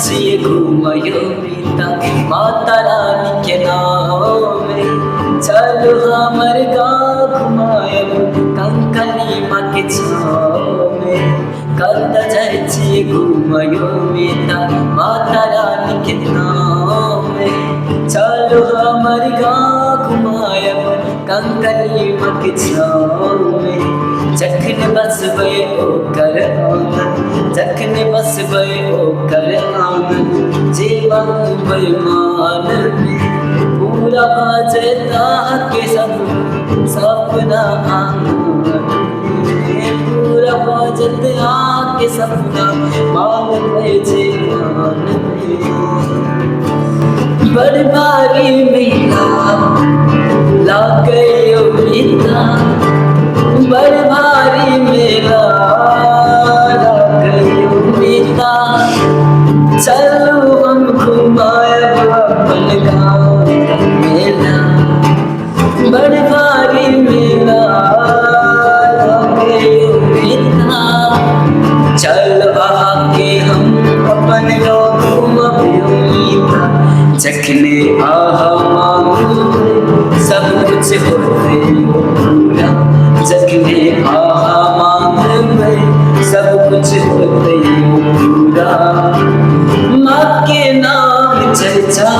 चाहिए घूमयो बीता माता रानी के नाम में। चलो हमर गाँव घुमायब कंकनी माँ के छाँव में। कल चाहिए घूमयो बीता माता रानी के नाम में। चलो हमर गाँव घुमायब कंकनी माँ के छाँव में। जखन बसबै ओकर आंगन, जखन बसबै ओकर आंगन, जीवन बेईमान में पूरा भऽ जेता के सपना आंगन में। पूरा भऽ जेता के सपना मांगबै जीवन में। बड़ भारी मेला लागैयो बीता, बड़ भारी मेला लागैयो बीता। चलू हम घुमायब अपन गाँव का मेला। बड़ भारी मेला लागैयो बीता। चल आके हम अपन गाँव घुमबियो बीता। जखने आहा मांगबै सब कुछ होतै पूरा। जखने आहा मांगबै सब कुछ होतै पूरा। माँ के नाम चर्चा